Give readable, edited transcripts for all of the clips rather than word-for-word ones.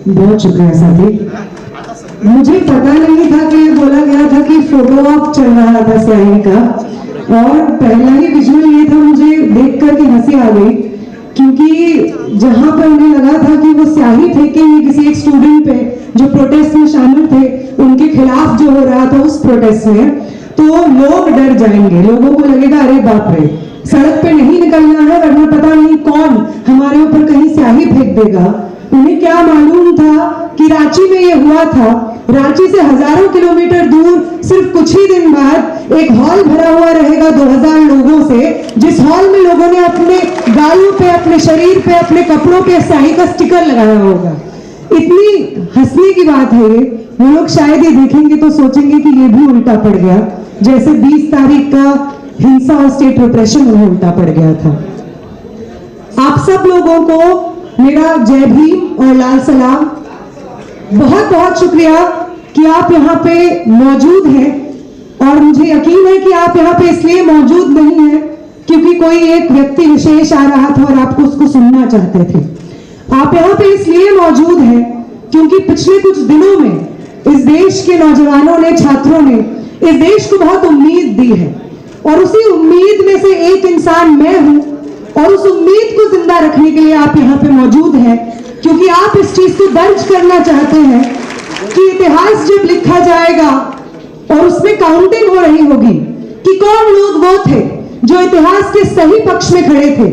बहुत शुक्रिया साथी। मुझे पता नहीं था कि बोला गया था कि फोटो ऑप चल रहा था स्याही का, और पहला ही विजुअल ये था, मुझे देख करके हंसी आ गई, क्योंकि जहां पर उन्हें लगा था कि वो स्याही फेंकेंगे किसी एक स्टूडेंट पे जो प्रोटेस्ट में शामिल थे, उनके खिलाफ जो हो रहा था उस प्रोटेस्ट में, तो लोग डर जाएंगे, लोगों को लगेगा अरे बाप रे, सड़क पे नहीं निकलना है वरना पता नहीं कौन हमारे ऊपर कहीं स्याही फेंक देगा। उन्हें क्या मालूम था कि रांची में ये हुआ था। रांची से हजारों किलोमीटर दूर सिर्फ कुछ ही दिन बाद एक हॉल भरा हुआ रहेगा 2000 लोगों से, जिस हॉल में लोगों ने अपने गालों पे, अपने शरीर पे, अपने कपड़ों पे स्याही का स्टिकर लगाया होगा। इतनी हंसने की बात है ये, वो लोग शायद ये देखेंगे तो सोचेंगे कि ये भी उल्टा पड़ गया, जैसे 20 तारीख का हिंसा और स्टेट रिप्रेशन उन्हें उल्टा पड़ गया था। आप सब लोगों को मेरा जय भीम और लाल सलाम। बहुत बहुत शुक्रिया कि आप यहाँ पे मौजूद हैं, और मुझे यकीन है कि आप यहाँ पे इसलिए मौजूद नहीं है क्योंकि कोई एक व्यक्ति विशेष आ रहा था और आपको उसको सुनना चाहते थे। आप यहाँ पे इसलिए मौजूद हैं क्योंकि पिछले कुछ दिनों में इस देश के नौजवानों ने, छात्रों ने इस देश को बहुत उम्मीद दी है, और उसी उम्मीद में से एक इंसान मैं हूं, और उस उम्मीद को जिंदा रखने के लिए आप यहाँ पे मौजूद हैं, क्योंकि आप इस चीज को दर्ज करना चाहते हैं कि इतिहास जब लिखा जाएगा और उसमें काउंटिंग हो रही होगी कि कौन लोग वो थे जो इतिहास के सही पक्ष में खड़े थे,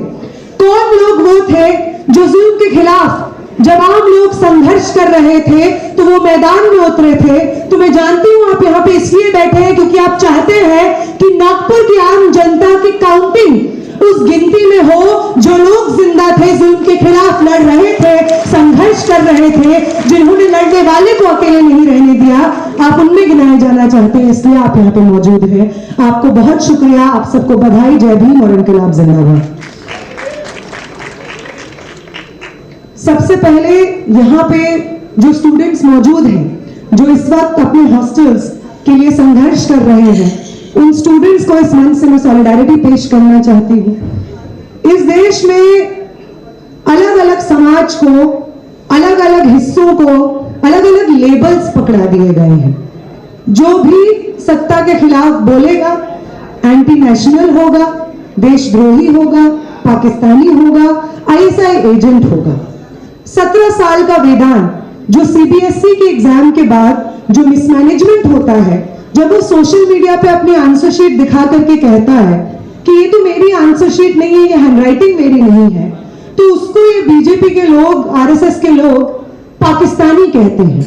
कौन लोग वो थे जो जुल्म के खिलाफ जब आम लोग संघर्ष कर रहे थे तो वो मैदान में उतरे थे। तो मैं जानती हूं आप यहाँ पे इसलिए बैठे हैं क्योंकि आप चाहते हैं कि नागपुर की आम जनता की काउंटिंग उस गिनती में हो जो लोग जिंदा थे, जुल्म के खिलाफ लड़ रहे थे, संघर्ष कर रहे थे, जिन्होंने लड़ने वाले को अकेले नहीं रहने दिया, आप उनमें गिनाए जाना चाहते हैं, इसलिए आप यहाँ पे मौजूद हैं। आपको बहुत शुक्रिया, आप सबको बधाई, जय भीम और इनकलाब जिंदाबाद। सबसे पहले यहाँ पे जो स्टूडेंट्स मौजूद हैं जो इस वक्त अपने हॉस्टल्स के लिए संघर्ष कर रहे हैं, उन स्टूडेंट्स को इस मंच से मैं सॉलिडारिटी पेश करना चाहती हूँ। इस देश में अलग अलग समाज को, अलग अलग हिस्सों को अलग अलग लेबल्स पकड़ा दिए गए हैं। जो भी सत्ता के खिलाफ बोलेगा एंटी नेशनल होगा, देशद्रोही होगा, पाकिस्तानी होगा, आईएसआई एजेंट होगा। 17 साल का वेदांत जो सीबीएसई के एग्जाम के बाद जो मिसमैनेजमेंट होता है, जब वो सोशल मीडिया पे अपनी आंसर शीट दिखा करके कहता है कि ये तो मेरी आंसर शीट नहीं है, ये हैंडराइटिंग मेरी नहीं है, तो उसको ये बीजेपी के लोग, आरएसएस के लोग पाकिस्तानी कहते हैं।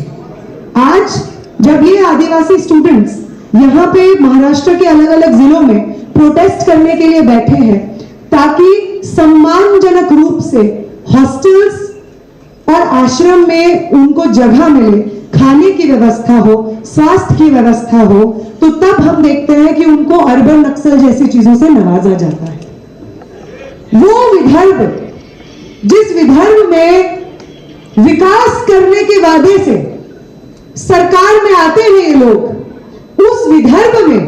आज जब ये आदिवासी स्टूडेंट्स यहाँ पे महाराष्ट्र के अलग अलग जिलों में प्रोटेस्ट करने के लिए बैठे हैं ताकि सम्मानजनक रूप से हॉस्टल्स और आश्रम में उनको जगह मिले, खाने की व्यवस्था हो, स्वास्थ्य की व्यवस्था हो, तो तब हम देखते हैं कि उनको अर्बन नक्सल जैसी चीजों से नवाजा जाता है। वो विदर्भ, जिस विदर्भ में विकास करने के वादे से सरकार में आते हैं ये लोग, उस विदर्भ में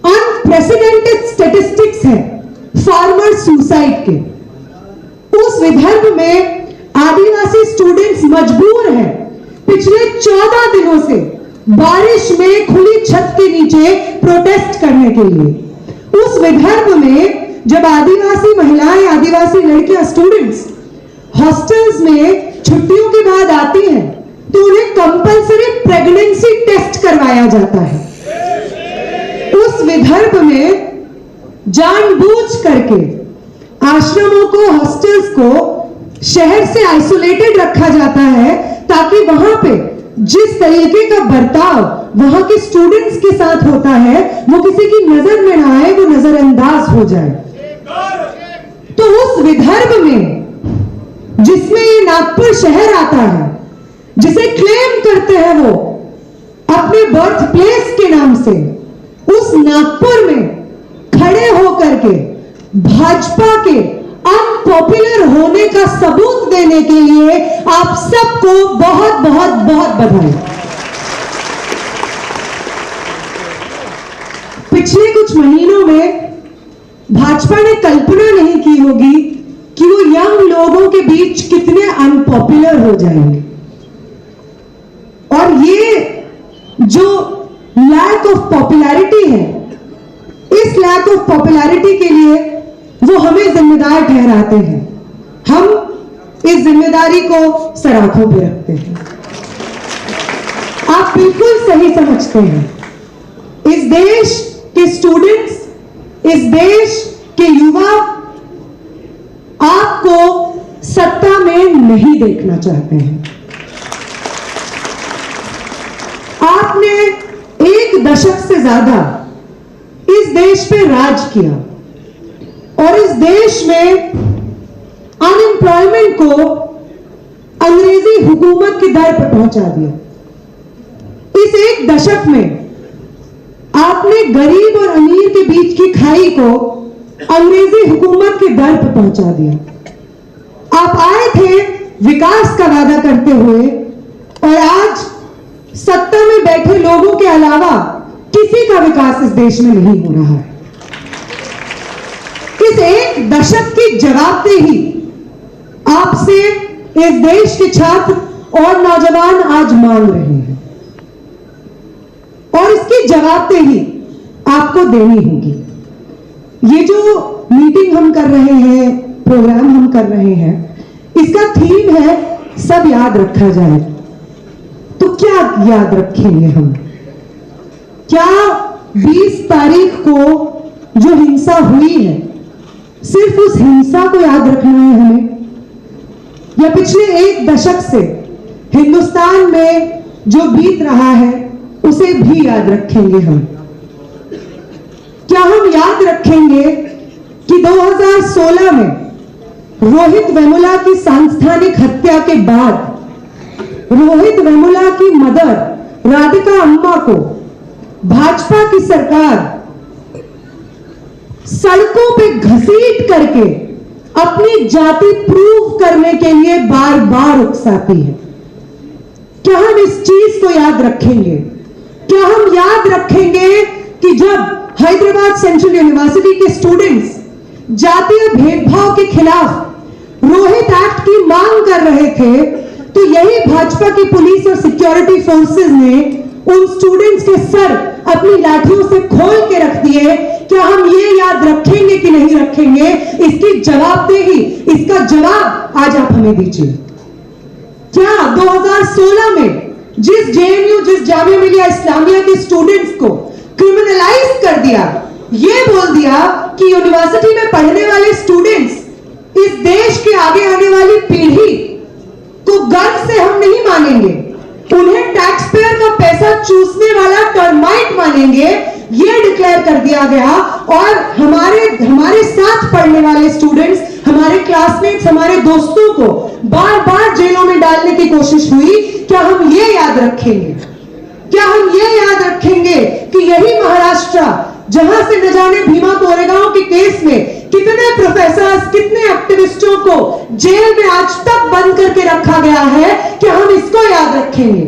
अनप्रेसिडेंटेड स्टैटिस्टिक्स है फार्मर सुसाइड के। उस विदर्भ में आदिवासी स्टूडेंट्स मजबूर हैं पिछले 14 दिनों से बारिश में खुली छत के नीचे प्रोटेस्ट करने के लिए। उस विदर्भ में जब आदिवासी महिलाएं, आदिवासी लड़कियां, स्टूडेंट्स हॉस्टल्स में छुट्टियों के बाद आती हैं तो उन्हें कंपल्सरी प्रेगनेंसी टेस्ट करवाया जाता है। उस विदर्भ में जानबूझ करके आश्रमों को, हॉस्टल्स को शहर से आइसोलेटेड रखा जाता है ताकि वहां पे जिस तरीके का बर्ताव वहां के स्टूडेंट्स के साथ होता है वो किसी की नजर में ना आए, वो नजरअंदाज हो जाए। तो उस विदर्भ में जिसमें ये नागपुर शहर आता है, जिसे क्लेम करते हैं वो अपने बर्थ प्लेस के नाम से, उस नागपुर में खड़े होकर के भाजपा के अनपॉपुलर होने का सबूत देने के लिए आप सबको बहुत बहुत बहुत बधाई। पिछले कुछ महीनों में भाजपा ने कल्पना नहीं की होगी कि वो यंग लोगों के बीच कितने अनपॉपुलर हो जाएंगे। और ये जो लैक ऑफ पॉपुलैरिटी है, इस लैक ऑफ पॉपुलैरिटी के लिए वो हमें जिम्मेदार ठहराते हैं। हम इस जिम्मेदारी को सर आंखों पे रखते हैं। आप बिल्कुल सही समझते हैं, इस देश के स्टूडेंट्स, इस देश के युवा आपको सत्ता में नहीं देखना चाहते हैं। आपने 1 दशक से ज्यादा इस देश पे राज किया और इस देश में अनएम्प्लॉयमेंट को अंग्रेजी हुकूमत की दर पर पहुंचा दिया। इस 1 दशक में आपने गरीब और अमीर के बीच की खाई को अंग्रेजी हुकूमत के दर पर पहुंचा दिया। आप आए थे विकास का वादा करते हुए और आज सत्ता में बैठे लोगों के अलावा किसी का विकास इस देश में नहीं हो रहा है। इस 1 दशक की जवाबदेही आपसे इस देश के छात्र और नौजवान आज मांग रहे हैं और इसकी जवाबदेही आपको देनी होगी। ये जो मीटिंग हम कर रहे हैं, प्रोग्राम हम कर रहे हैं, इसका थीम है सब याद रखा जाए। तो क्या याद रखेंगे हम? क्या 20 तारीख को जो हिंसा हुई है सिर्फ उस हिंसा को याद रखना है हमें, या पिछले 1 दशक से हिंदुस्तान में जो बीत रहा है उसे भी याद रखेंगे हम? क्या हम याद रखेंगे कि 2016 में रोहित वेमुला की सांस्थानिक हत्या के बाद रोहित वेमुला की मदर राधिका अम्मा को भाजपा की सरकार सड़कों पे घसीट करके अपनी जाति प्रूव करने के लिए बार बार उकसाती है? क्या हम इस चीज को याद रखेंगे? क्या हम याद रखेंगे कि जब हैदराबाद सेंट्रल यूनिवर्सिटी के स्टूडेंट्स जातीय भेदभाव के खिलाफ रोहित एक्ट की मांग कर रहे थे, तो यही भाजपा की पुलिस और सिक्योरिटी फोर्सेस ने उन स्टूडेंट्स के सर अपनी लाठियों से खोल के रख दिए? क्या हम ये याद रखेंगे कि नहीं रखेंगे? इसकी जवाबदेही, इसका जवाब आज आप हमें दीजिए। क्या 2016 में जिस जेएनयू, जिस जामिया मिलिया इस्लामिया के स्टूडेंट्स को क्रिमिनलाइज कर दिया, ये बोल दिया कि यूनिवर्सिटी में पढ़ने वाले स्टूडेंट्स इस देश के आगे आने वाली पीढ़ी को गर्व से हम नहीं मानेंगे, उन्हें टैक्स पेयर का पैसा चूसने वाला टर्माइट मानेंगे, ये डिक्लेयर कर दिया गया। और हमारे साथ पढ़ने वाले स्टूडेंट्स, हमारे क्लासमेट्स, हमारे दोस्तों को बार बार जेलों में डालने की कोशिश हुई। क्या हम ये याद रखेंगे? क्या हम ये याद रखेंगे कि यही महाराष्ट्र, जहां से न जाने भीमा कोरेगांव के केस में कितने प्रोफेसर्स, कितने एक्टिविस्टों को जेल में आज तक बंद करके रखा गया है, क्या हम इसको याद रखेंगे?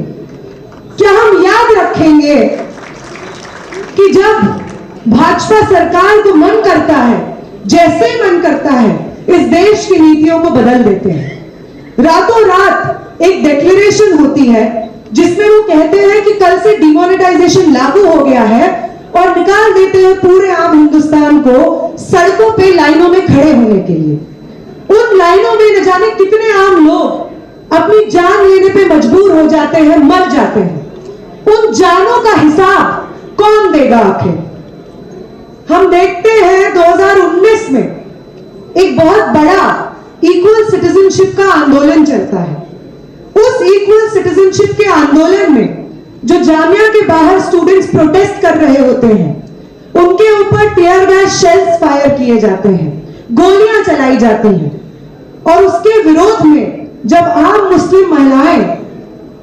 क्या हम याद रखेंगे कि जब भाजपा सरकार को मन करता है, जैसे मन करता है, इस देश की नीतियों को बदल देते हैं? रातों रात एक डिक्लेरेशन होती है जिसमें वो कहते हैं कि कल से डिमोनेटाइजेशन लागू हो गया है और निकाल देते हैं पूरे आम हिंदुस्तान को सड़कों पे लाइनों में खड़े होने के लिए। उन लाइनों में न जाने कितने आम लोग अपनी जान लेने पे मजबूर हो जाते हैं, मर जाते हैं। उन जानों का हिसाब कौन देगा आखिर? हम देखते हैं 2019 में एक बहुत बड़ा इक्वल सिटीजनशिप का आंदोलन चलता है। उस इक्वल सिटीजनशिप के आंदोलन में जो जामिया के बाहर स्टूडेंट्स प्रोटेस्ट कर रहे होते हैं, उनके ऊपर टीयर गैस शेल्स फायर किए जाते हैं, गोलियां चलाई जाती हैं। और उसके विरोध में जब आम मुस्लिम महिलाएं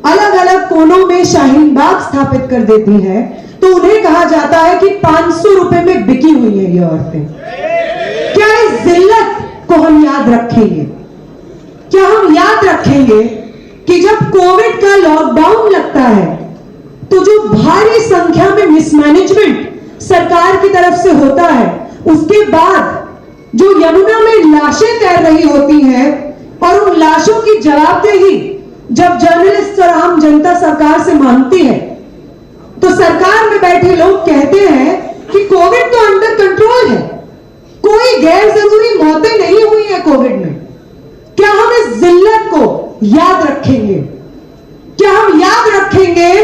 अलग अलग कोनों में शाहीन बाग स्थापित कर देती हैं, तो उन्हें कहा जाता है कि 500 रुपए में बिकी हुई है ये औरतें। क्या इस जिल्लत को हम याद रखेंगे? क्या हम याद रखेंगे कि जब कोविड का लॉकडाउन लगता है तो जो भारी संख्या में मिसमैनेजमेंट सरकार की तरफ से होता है, उसके बाद जो यमुना में लाशें तैर रही होती हैं और उन लाशों की जवाबदेही जब जर्नलिस्ट और आम जनता सरकार से मांगती है, तो सरकार में बैठे लोग कहते हैं कि कोविड तो अंडर कंट्रोल है, कोई गैर जरूरी मौतें नहीं हुई है कोविड में। क्या हम इस जिल्लत को याद रखेंगे? क्या हम याद रखेंगे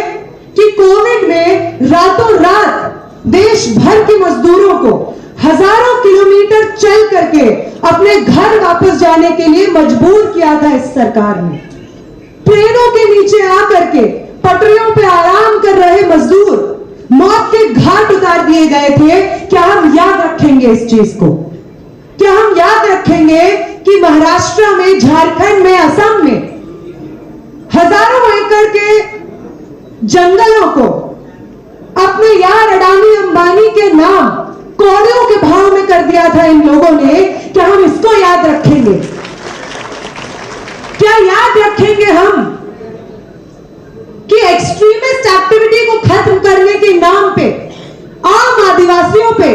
कि कोविड में रातों रात देश भर के मजदूरों को हजारों किलोमीटर चल करके अपने घर वापस जाने के लिए मजबूर किया था इस सरकार ने? ट्रेनों के नीचे आकर के पटरियों पे आराम कर रहे मजदूर मौत के घाट उतार दिए गए थे। क्या हम याद रखेंगे इस चीज को? क्या हम याद रखेंगे कि महाराष्ट्र में, झारखंड में, असम में हजारों एकड़ के जंगलों को अपने यार अडानी अंबानी के नाम करोड़ों के भाव में कर दिया था इन लोगों ने? क्या हम इसको याद रखेंगे? क्या याद रखेंगे हम कि एक्सट्रीमिस्ट एक्टिविटी को खत्म करने के नाम पे आम आदिवासियों पे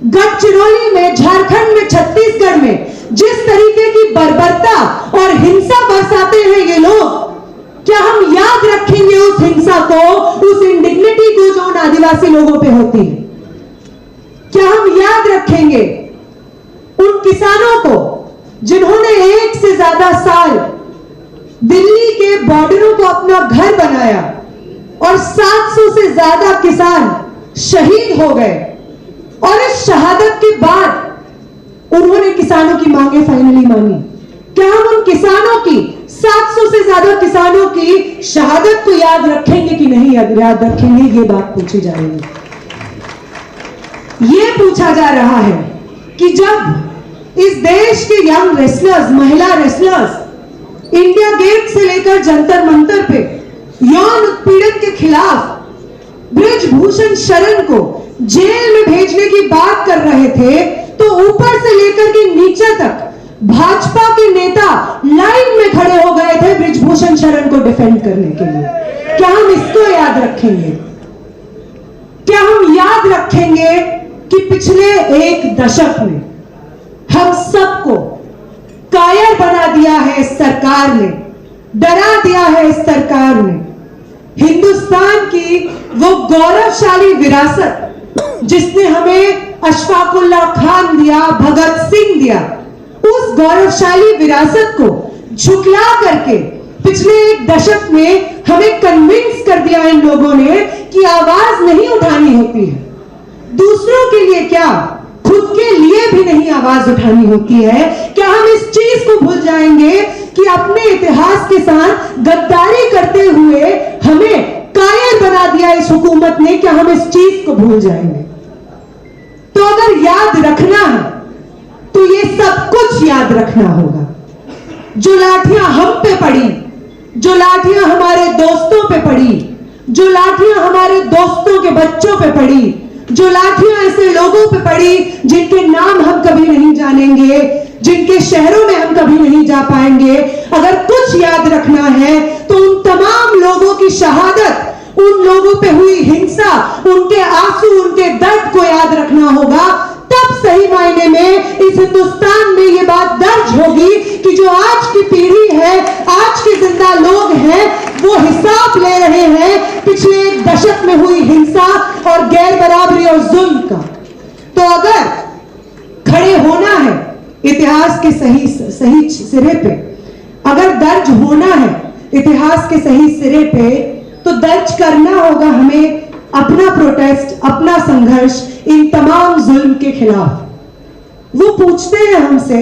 गढ़चिरौली में, झारखंड में, छत्तीसगढ़ में जिस तरीके की बर्बरता और हिंसा बरसाते हैं ये लोग, क्या हम याद रखेंगे उस हिंसा को, उस इंडिग्निटी को जो उन आदिवासी लोगों पे होती है? क्या हम याद रखेंगे उन किसानों को जिन्होंने 1 से ज्यादा साल दिल्ली के बॉर्डरों को अपना घर बनाया और 700 से ज्यादा किसान शहीद हो गए, और इस शहादत के बाद उन्होंने किसानों की मांगे फाइनली मानी? क्या हम उन किसानों की, 700 से ज्यादा किसानों की शहादत को याद रखेंगे कि नहीं याद रखेंगे? ये बात पूछी जा रही है। ये पूछा जा रहा है कि जब इस देश के यंग रेसलर्स, महिला रेसलर्स इंडिया गेट से लेकर जंतर मंतर पे यौन उत्पीड़न के खिलाफ बृजभूषण शरण को जेल में भेजने की बात कर रहे थे, तो ऊपर से लेकर के नीचे तक भाजपा के नेता लाइन में खड़े हो गए थे बृजभूषण शरण को डिफेंड करने के लिए। क्या हम इसको याद रखेंगे? क्या हम याद रखेंगे कि पिछले 1 दशक में हम सबको कायर बना दिया है इस सरकार ने, डरा दिया है इस सरकार ने? हिंदुस्तान की वो गौरवशाली विरासत जिसने हमें अशफाकुल्लाह खान दिया, भगत सिंह दिया, उस गौरवशाली विरासत को झुकला करके पिछले 1 दशक में हमें कन्विंस कर दिया इन लोगों ने कि आवाज नहीं उठानी होती है। दूसरों के लिए क्या, खुद के लिए भी नहीं आवाज उठानी होती है। क्या हम इस चीज को भूल जाएंगे कि अपने इतिहास के साथ गद्दारी करते हुए हमें कायर बना दिया इस हुकूमत ने? क्या हम इस चीज को भूल जाएंगे? तो अगर याद रखना है तो ये सब कुछ याद रखना होगा। जो लाठियां हम पे पड़ी, जो लाठियां हमारे दोस्तों पे पड़ी, जो लाठियां हमारे दोस्तों के बच्चों पे पड़ी, जो लाठियां ऐसे लोगों पे पड़ी जिनके नाम हम कभी नहीं जानेंगे, जिनके शहरों में हम कभी नहीं जा पाएंगे, अगर कुछ याद रखना है तो उन तमाम लोगों की शहादत, उन लोगों पे हुई हिंसा, उनके आंसू, उनके दर्द को याद रखना होगा। तब सही मायने में इस हिंदुस्तान में ये बात दर्ज होगी कि जो आज की पीढ़ी है, आज के जिंदा लोग हैं, वो हिसाब ले रहे हैं पिछले 1 दशक में हुई हिंसा और गैर बराबरी और जुल्म का। तो अगर खड़े होना है इतिहास के सही सिरे पे, अगर दर्ज होना है इतिहास के सही सिरे पे, तो दर्ज करना होगा हमें अपना प्रोटेस्ट, अपना संघर्ष इन तमाम जुल्म के खिलाफ। वो पूछते हैं हमसे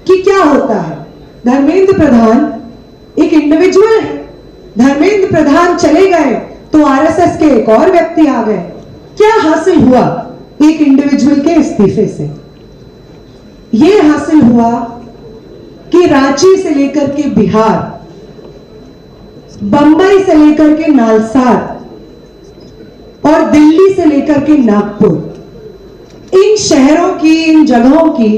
कि क्या होता है? धर्मेंद्र प्रधान एक इंडिविजुअल है, धर्मेंद्र प्रधान चले गए तो आरएसएस के एक और व्यक्ति आ गए। क्या हासिल हुआ एक इंडिविजुअल के इस्तीफे से? ये हासिल हुआ कि रांची से लेकर के बिहार, बंबई से लेकर के नालसार और दिल्ली से लेकर के नागपुर, इन शहरों की, इन जगहों की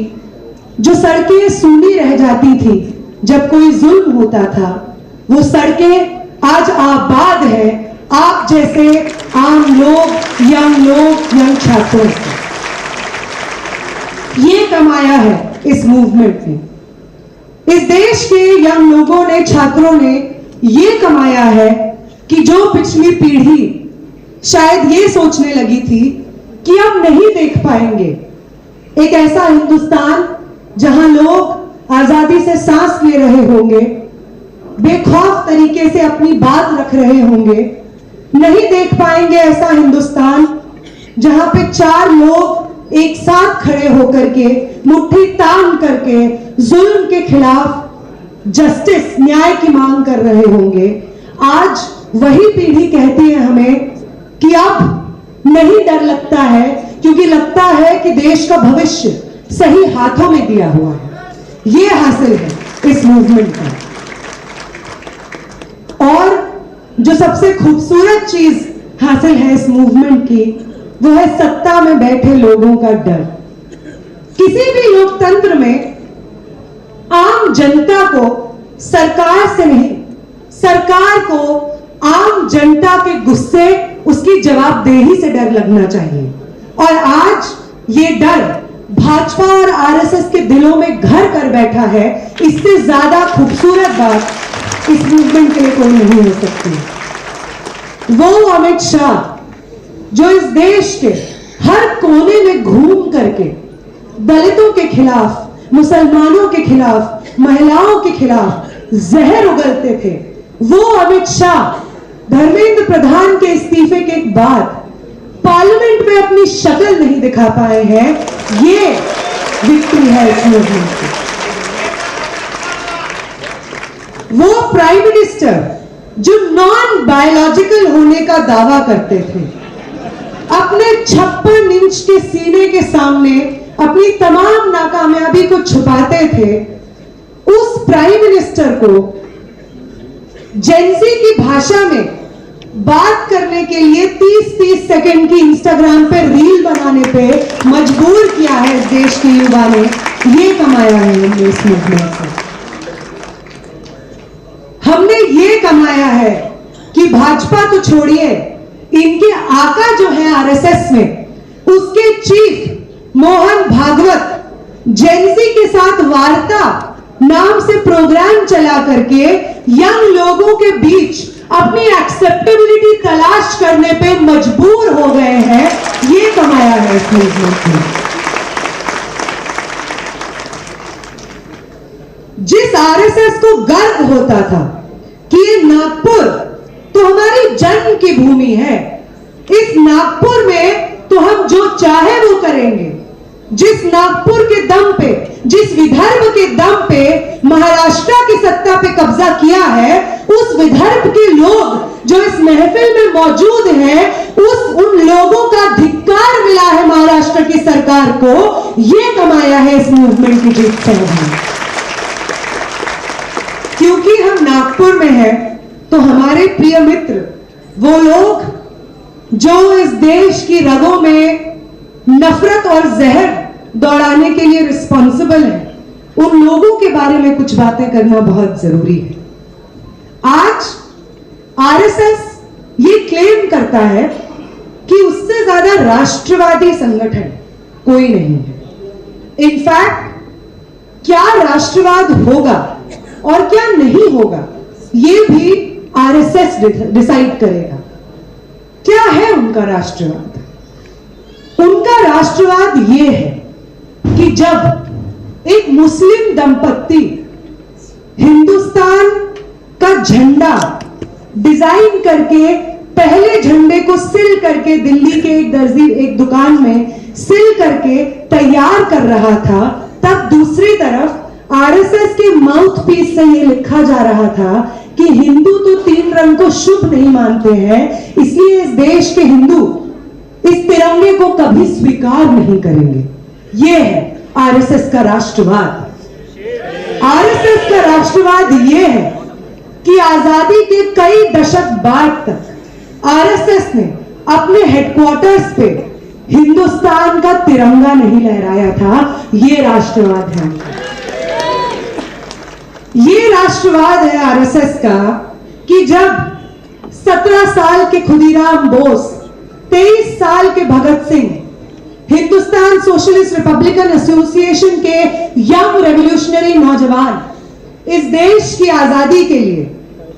जो सड़कें सूनी रह जाती थी जब कोई जुल्म होता था, वो सड़कें आज आबाद है आप जैसे आम लोग, यंग छात्रों से। ये कमाया है इस मूवमेंट ने, इस देश के यंग लोगों ने, छात्रों ने ये कमाया है कि जो पिछली पीढ़ी शायद ये सोचने लगी थी कि अब नहीं देख पाएंगे एक ऐसा हिंदुस्तान जहां लोग आजादी से सांस ले रहे होंगे, बेखौफ तरीके से अपनी बात रख रहे होंगे, नहीं देख पाएंगे ऐसा हिंदुस्तान जहां पे चार लोग एक साथ खड़े होकर के मुट्ठी तान करके जुल्म के खिलाफ जस्टिस, न्याय की मांग कर रहे होंगे। आज वही पीढ़ी कहती है हमें कि अब नहीं डर लगता है, क्योंकि लगता है कि देश का भविष्य सही हाथों में दिया हुआ है। ये हासिल है इस मूवमेंट का। और जो सबसे खूबसूरत चीज हासिल है इस मूवमेंट की, वो है सत्ता में बैठे लोगों का डर। किसी भी लोकतंत्र में आम जनता को सरकार से नहीं, सरकार को आम जनता के गुस्से, उसकी जवाबदेही से डर लगना चाहिए। और आज ये डर भाजपा और आरएसएस के दिलों में घर कर बैठा है। इससे ज्यादा खूबसूरत बात इस मूवमेंट के लिए कोई नहीं हो सकती। वो अमित शाह जो इस देश के हर कोने में घूम करके दलितों के खिलाफ, मुसलमानों के खिलाफ, महिलाओं के खिलाफ जहर उगलते थे, वो अमित शाह धर्मेंद्र प्रधान के इस्तीफे के बाद पार्लियामेंट में अपनी शक्ल नहीं दिखा पाए हैं। ये विक्ट्री है इस मूवमेंट की। वो प्राइम मिनिस्टर जो नॉन बायोलॉजिकल होने का दावा करते थे, अपने 56 इंच के सीने के सामने अपनी तमाम नाकामयाबी को छुपाते थे, उस प्राइम मिनिस्टर को जेंजी की भाषा में बात करने के लिए 30-30 सेकंड की इंस्टाग्राम पे रील बनाने पे मजबूर किया है इस देश के युवा ने। ये कमाया है हमने इस मूवमेंट से। हमने ये कमाया है कि भाजपा तो छोड़िए, इनके आका जो है आरएसएस में, उसके चीफ मोहन भागवत जेंजी के साथ वार्ता नाम से प्रोग्राम चला करके यंग लोगों के बीच अपनी एक्सेप्टेबिलिटी तलाश करने पे मजबूर हो गए हैं। ये कमाया है इस मूवमेंट ने। जिस आरएसएस को गर्व होता था कि ये नागपुर तो हमारी जन्म की भूमि है, इस नागपुर में तो हम जो चाहे वो करेंगे, जिस नागपुर के दम पे, जिस विदर्भ के दम पे महाराष्ट्र की सत्ता पे कब्जा किया है, उस विदर्भ के लोग जो इस महफिल में मौजूद हैं, उन लोगों का धिक्कार मिला है महाराष्ट्र की सरकार को। ये कमाया है इस मूवमेंट की जीत से। क्योंकि हम नागपुर में हैं, तो हमारे प्रिय मित्र, वो लोग जो इस देश की रगों में नफरत और जहर दौड़ाने के लिए रिस्पॉन्सिबल है, उन लोगों के बारे में कुछ बातें करना बहुत जरूरी है। आज आरएसएस ये क्लेम करता है कि उससे ज्यादा राष्ट्रवादी संगठन कोई नहीं है। इनफैक्ट क्या राष्ट्रवाद होगा और क्या नहीं होगा, ये भी आरएसएस डिसाइड करेगा। क्या है उनका राष्ट्रवाद? उनका राष्ट्रवाद ये है कि जब एक मुस्लिम दंपत्ति हिंदुस्तान का झंडा डिजाइन करके, पहले झंडे को सिल करके दिल्ली के एक दर्जी, एक दुकान में सिल करके तैयार कर रहा था, तब दूसरी तरफ आरएसएस के माउथ पीस से ये लिखा जा रहा था कि हिंदू तो 3 रंग को शुभ नहीं मानते हैं, इसलिए इस देश के हिंदू इस तिरंगे को कभी स्वीकार नहीं करेंगे। यह है आरएसएस का राष्ट्रवाद। आरएसएस का राष्ट्रवाद यह है कि आजादी के कई दशक बाद तक आरएसएस ने अपने हेडक्वार्टर्स पे हिंदुस्तान का तिरंगा नहीं लहराया था। यह राष्ट्रवाद है। ये राष्ट्रवाद है आरएसएस का कि जब 17 साल के खुदीराम बोस, 23 साल के Bhagat Singh Hindustan Socialist Republican Association के यंग रेवोल्यूशनरी नौजवान इस देश की आजादी के लिए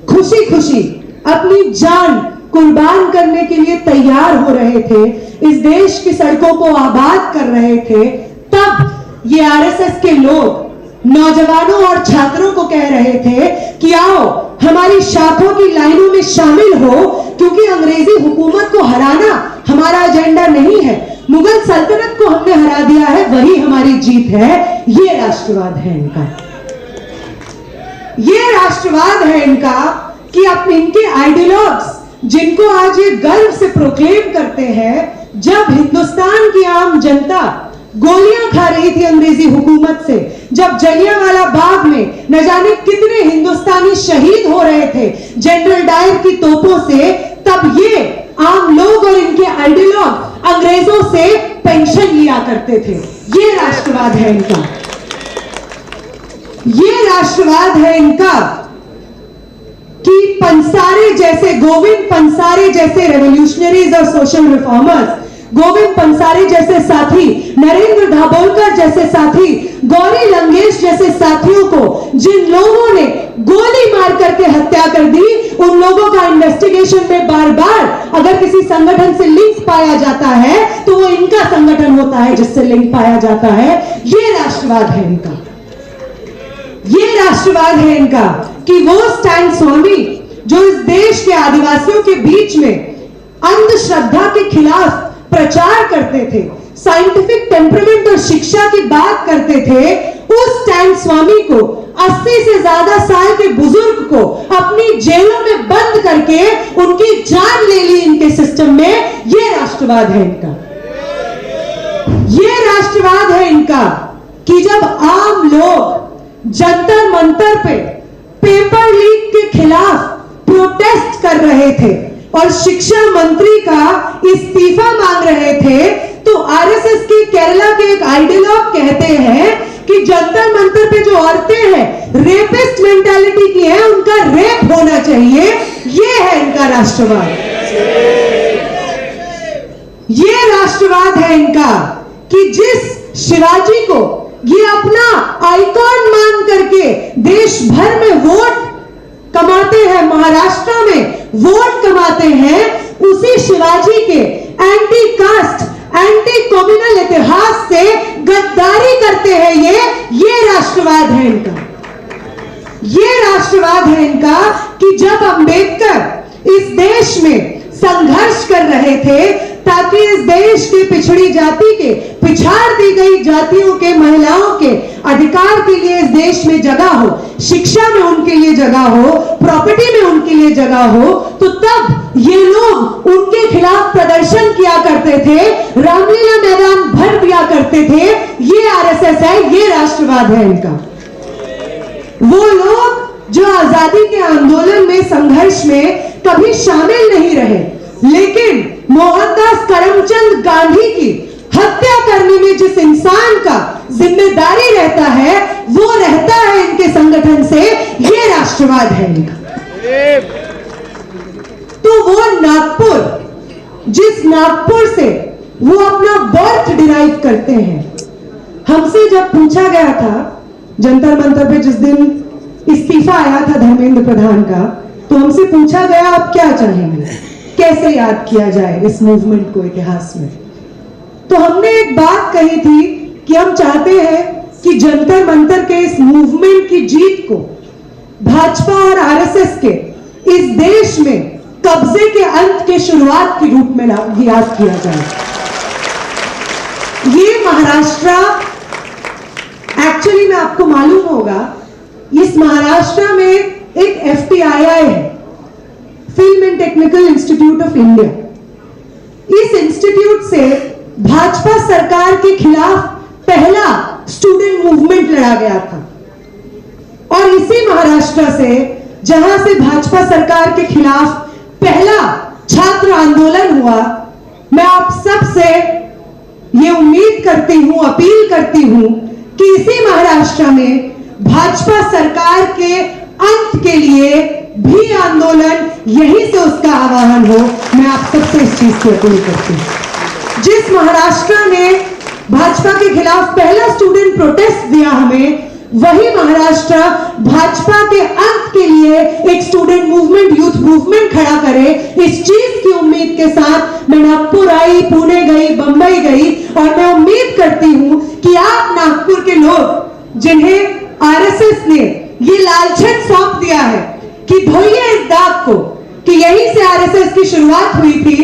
खुशी खुशी अपनी जान कुर्बान करने के लिए तैयार हो रहे थे, इस देश की सड़कों को आबाद कर रहे थे, तब ये आरएसएस के लोग नौजवानों और छात्रों को कह रहे थे कि आओ हमारी शाखों की लाइनों में शामिल हो, क्योंकि अंग्रेजी हुकूमत को हराना हमारा एजेंडा नहीं है, मुगल सल्तनत को हमने हरा दिया है, वही हमारी जीत है। ये राष्ट्रवाद है इनका, ये राष्ट्रवाद है इनका कि अपने इनके आइडियोलॉग्स जिनको आज ये गर्व से प्रोक्लेम करते हैं, जब हिंदुस्तान की आम जनता गोलियां खा रही थी अंग्रेजी हुकूमत से, जब जलियांवाला बाग में न जाने कितने हिंदुस्तानी शहीद हो रहे थे जनरल डायर की तोपों से, तब ये आम लोग और इनके आइडियोलॉग अंग्रेजों से पेंशन लिया करते थे। ये राष्ट्रवाद है इनका, ये राष्ट्रवाद है इनका कि पंसारे जैसे, गोविंद पंसारे जैसे रेवोल्यूशनरीज और सोशल रिफॉर्मर्स, गोविंद पंसारे जैसे साथी, नरेंद्र दाभोलकर जैसे साथी, गौरी लंकेश जैसे साथियों को जिन लोगों ने गोली मार करके हत्या कर दी, उन लोगों का इन्वेस्टिगेशन में बार बार अगर किसी संगठन से लिंक पाया जाता है तो वो इनका संगठन होता है जिससे लिंक पाया जाता है। ये राष्ट्रवाद है इनका, ये राष्ट्रवाद है इनका कि वो स्टैन स्वामी जो इस देश के आदिवासियों के बीच में अंधश्रद्धा के खिलाफ प्रचार करते थे, साइंटिफिक टेम्परामेंट और शिक्षा की बात करते थे, उस स्टैन स्वामी को 80 से ज्यादा साल के बुजुर्ग को अपनी जेलों में बंद करके उनकी जान ले ली इनके सिस्टम में। ये राष्ट्रवाद है इनका, ये राष्ट्रवाद है इनका कि जब आम लोग जंतर मंतर पे पेपर लीक के खिलाफ प्रोटेस्ट कर रहे थे और शिक्षा मंत्री का इस्तीफा मांग रहे थे, तो आरएसएस के केरला के एक आइडियोलॉग कहते हैं कि जंतर मंतर पे जो औरतें हैं रेपिस्ट मेंटालिटी की हैं, उनका रेप होना चाहिए। ये है इनका राष्ट्रवाद, ये राष्ट्रवाद है इनका कि जिस शिवाजी को ये अपना आइकॉन मान करके देश भर में वोट कमाते हैं, महाराष्ट्र में वोट कमाते हैं, उसी शिवाजी के एंटी कास्ट, एंटी कम्युनल इतिहास से गद्दारी करते हैं। ये राष्ट्रवाद है इनका, ये राष्ट्रवाद है इनका कि जब अंबेडकर इस देश में संघर्ष कर रहे थे ताकि इस देश की पिछड़ी जाति के, पिछाड़ दी गई जातियों के, महिलाओं के अधिकार के लिए इस देश में जगह हो, शिक्षा में उनके लिए जगह हो, प्रॉपर्टी में उनके लिए जगह हो, तो तब ये लोग उनके खिलाफ प्रदर्शन किया करते थे, रामलीला मैदान भर दिया करते थे। ये आरएसएस है, ये राष्ट्रवाद है इनका। वो लोग जो आजादी के आंदोलन में, संघर्ष में कभी शामिल नहीं रहे, लेकिन मोहनदास करमचंद गांधी की हत्या करने में जिस इंसान का जिम्मेदारी रहता है, वो रहता है इनके संगठन से। ये राष्ट्रवाद है इनका। तो वो नागपुर, जिस नागपुर से वो अपना बर्थ डिराइव करते हैं, हमसे जब पूछा गया था जंतर मंतर पे जिस दिन इस्तीफा आया था धर्मेंद्र प्रधान का, तो हमसे पूछा गया आप क्या चाहेंगे, कैसे याद किया जाए इस मूवमेंट को इतिहास में। तो हमने एक बात कही थी कि हम चाहते हैं कि जंतर मंतर के इस मूवमेंट की जीत को भाजपा और आरएसएस के इस देश में कब्जे के अंत के शुरुआत के रूप में याद किया जाए। ये महाराष्ट्र, एक्चुअली में आपको मालूम होगा, इस महाराष्ट्र में एक FTII है, film and technical institute of India. इस इंस्टीट्यूट से भाजपा सरकार के खिलाफ पहला स्टूडेंट मूवमेंट लड़ा गया था, और इसी महाराष्ट्र से, जहां से भाजपा सरकार के खिलाफ पहला छात्र आंदोलन हुआ, मैं आप सब से ये उम्मीद करती हूं, अपील करती हूं कि इसी महाराष्ट्र में भाजपा सरकार के अंत के लिए भी आंदोलन, यहीं से उसका आह्वान हो। मैं आप सबसे इस चीज की अपील करती हूं। जिस महाराष्ट्र ने भाजपा के खिलाफ पहला स्टूडेंट प्रोटेस्ट दिया हमें, वही महाराष्ट्र भाजपा के अंत के लिए एक स्टूडेंट मूवमेंट, यूथ मूवमेंट खड़ा करे। इस चीज की उम्मीद के साथ मैं नागपुर आई, पुणे गई, बंबई गई, और मैं उम्मीद करती हूं कि आप नागपुर के लोग जिन्हें आरएसएस ने ये लालछन सौंप दिया है कि धोइए इस दाग को, कि यहीं से आरएसएस की शुरुआत हुई थी,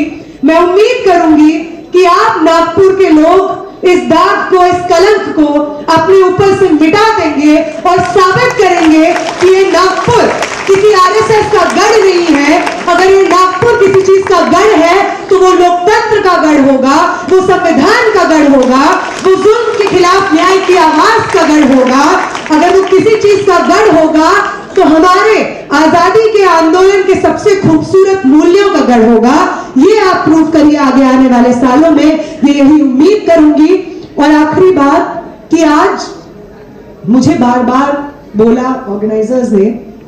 मैं उम्मीद करूंगी कि आप नागपुर के लोग इस दाग को, इस कलंक को अपने ऊपर से मिटा देंगे और साबित करेंगे कि ये नागपुर किसी आरएसएस का गढ़ नहीं है। अगर ये नागपुर किसी चीज का गढ़ है तो वो लोकतंत्र का गढ़ होगा, वो संविधान का गढ़ होगा, वो जुल्म के खिलाफ न्याय की आवाज का गढ़ होगा। अगर वो किसी चीज का गढ़ होगा तो हमारे आजादी के आंदोलन के सबसे खूबसूरत मूल्यों का गढ़ होगा। ये आप प्रूव करिए आगे आने वाले सालों में, ये यही उम्मीद करूंगी। और आखिरी बात कि आज मुझे बार बार बोला ऑर्गेनाइजर्स ने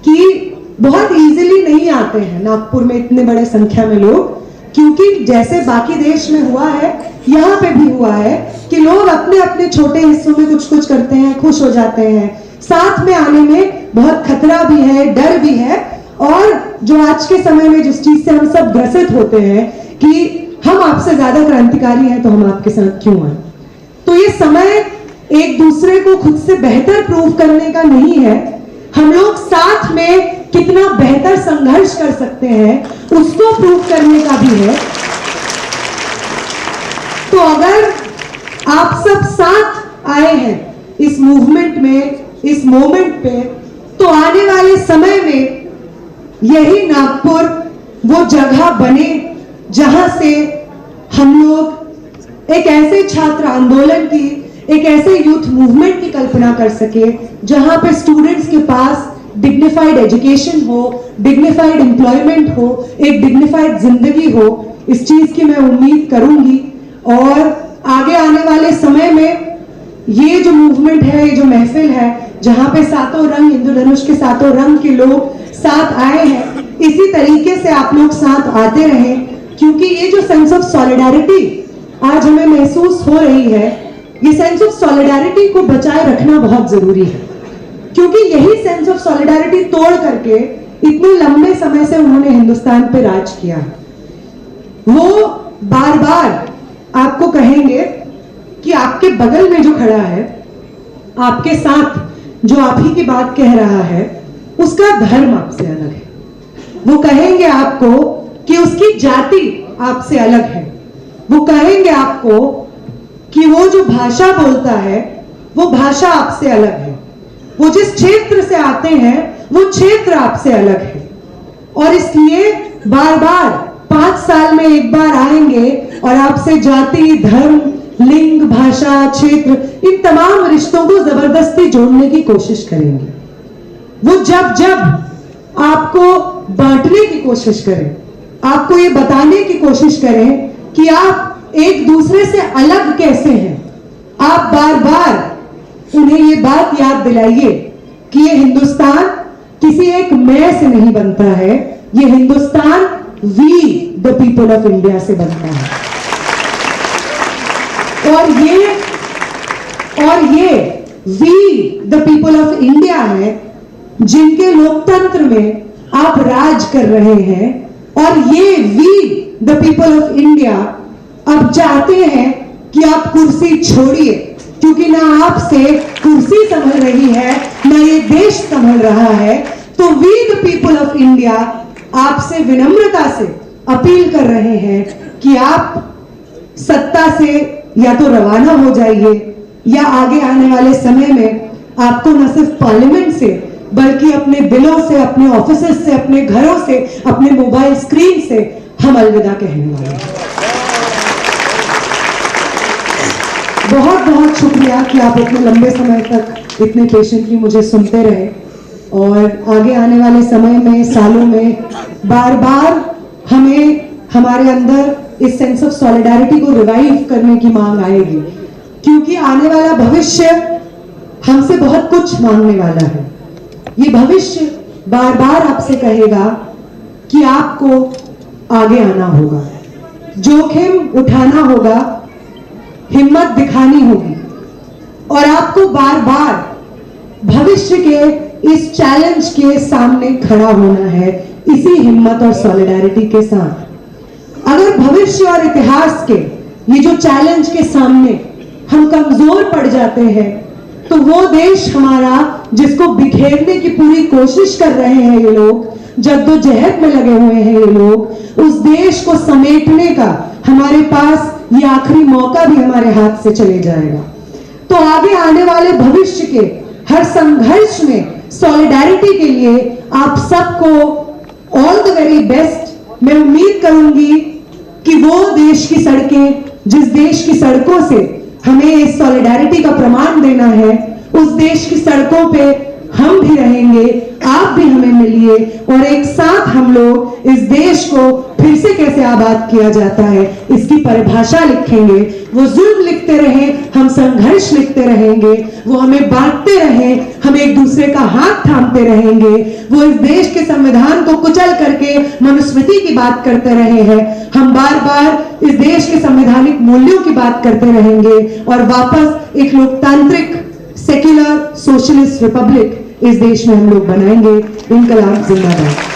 कि बहुत इजीली नहीं आते हैं नागपुर में इतने बड़े संख्या में लोग, क्योंकि जैसे बाकी देश में हुआ है यहाँ पे भी हुआ है कि लोग अपने अपने छोटे हिस्सों में कुछ कुछ करते हैं, खुश हो जाते हैं। साथ में आने में बहुत खतरा भी है, डर भी है, और जो आज के समय में जिस चीज से हम सब ग्रसित होते हैं कि हम आपसे ज्यादा क्रांतिकारी हैं तो हम आपके साथ क्यों आए। तो ये समय एक दूसरे को खुद से बेहतर प्रूव करने का नहीं है, हम लोग साथ में कितना बेहतर संघर्ष कर सकते हैं उसको प्रूव करने का भी है। तो अगर आप सब साथ आए हैं इस मूवमेंट में, इस मोमेंट पे, तो आने वाले समय में यही नागपुर वो जगह बने जहां से हम लोग एक ऐसे छात्र आंदोलन की, एक ऐसे यूथ मूवमेंट की कल्पना कर सके जहां पे स्टूडेंट्स के पास डिग्निफाइड एजुकेशन हो, डिग्निफाइड एम्प्लॉयमेंट हो, एक डिग्निफाइड जिंदगी हो। इस चीज की मैं उम्मीद करूंगी और आगे आने वाले समय में ये जो मूवमेंट है, ये जो महफिल है, जहां पे सातों रंग, इंद्रधनुष के सातों रंग के लोग साथ आए हैं, इसी तरीके से आप लोग साथ आते रहें, क्योंकि ये जो सेंस ऑफ सॉलिडारिटी आज हमें महसूस हो रही है, ये सेंस ऑफ सॉलिडारिटी को बचाए रखना बहुत जरूरी है, क्योंकि यही सेंस ऑफ सॉलिडारिटी तोड़ करके इतने लंबे समय से उन्होंने हिंदुस्तान पे राज किया। वो बार बार आपको कहेंगे कि आपके बगल में जो खड़ा है, आपके साथ जो आप ही की बात कह रहा है, उसका धर्म आपसे अलग है। वो कहेंगे आपको कि उसकी जाति आपसे अलग है। वो कहेंगे आपको कि वो जो भाषा बोलता है वो भाषा आपसे अलग है। वो जिस क्षेत्र से आते हैं वो क्षेत्र आपसे अलग है। और इसलिए बार बार 5 साल में एक बार आएंगे और आपसे जाति, धर्म, लिंग, भाषा, क्षेत्र, इन तमाम रिश्तों को जबरदस्ती जोड़ने की कोशिश करेंगे। वो जब जब आपको बांटने की कोशिश करें, आपको ये बताने की कोशिश करें कि आप एक दूसरे से अलग कैसे हैं, आप बार बार उन्हें ये बात याद दिलाइए कि ये हिंदुस्तान किसी एक मैं से नहीं बनता है, ये Hindustan we the people of India से बनता है। और ये we the people of India है जिनके लोकतंत्र में आप राज कर रहे हैं। और ये we the people of India अब चाहते हैं कि आप कुर्सी छोड़िए, क्योंकि ना आपसे कुर्सी संभल रही है, ना ये देश संभल रहा है। तो we the people of India आपसे विनम्रता से अपील कर रहे हैं कि आप सत्ता से या तो रवाना हो जाइए, या आगे आने वाले समय में आपको न सिर्फ पार्लियामेंट से बल्कि अपने दिलों से, अपने ऑफिसेस से, अपने घरों से, अपने मोबाइल स्क्रीन से हम अलविदा कहने वाले हैं। बहुत बहुत शुक्रिया कि आप इतने लंबे समय तक इतने पेशेंटली मुझे सुनते रहे। और आगे आने वाले समय में, सालों में बार बार हमें हमारे अंदर इस सेंस ऑफ सॉलिडारिटी को रिवाइव करने की मांग आएगी, क्योंकि आने वाला भविष्य हमसे बहुत कुछ मांगने वाला है। ये भविष्य बार बार आपसे कहेगा कि आपको आगे आना होगा, जोखिम उठाना होगा, हिम्मत दिखानी होगी और आपको बार बार भविष्य के इस चैलेंज के सामने खड़ा होना है इसी हिम्मत और सॉलिडारिटी के साथ। अगर भविष्य और इतिहास के ये जो चैलेंज के सामने हम कमजोर पड़ जाते हैं तो वो देश हमारा जिसको बिखेरने की पूरी कोशिश कर रहे हैं ये लोग, जद्दोजहद में लगे हुए हैं ये लोग, उस देश को समेटने का हमारे पास ये आखिरी मौका भी हमारे हाथ से चले जाएगा। तो आगे आने वाले भविष्य के हर संघर्ष में सॉलिडारिटी के लिए आप सबको ऑल द वेरी बेस्ट। मैं उम्मीद करूंगी कि वो देश की सड़कें, जिस देश की सड़कों से हमें इस सॉलिडारिटी का प्रमाण देना है, उस देश की सड़कों पे हम भी रहेंगे, आप भी हमें मिलिए और एक साथ हम लोग इस देश को फिर से कैसे आबाद किया जाता है इसकी परिभाषा लिखेंगे। वो जुल्म लिखते रहें, हम संघर्ष लिखते रहेंगे, वो हमें बांटते रहें, हम एक दूसरे का हाथ थामते रहेंगे, वो इस देश के संविधान को कुचल करके मनुस्मृति की बात करते रहे हैं, हम बार बार इस देश के संवैधानिक मूल्यों की बात करते रहेंगे और वापस एक लोकतांत्रिक सेक्युलर सोशलिस्ट रिपब्लिक इस देश में हम लोग बनाएंगे। इनकलाब जिंदाबाद।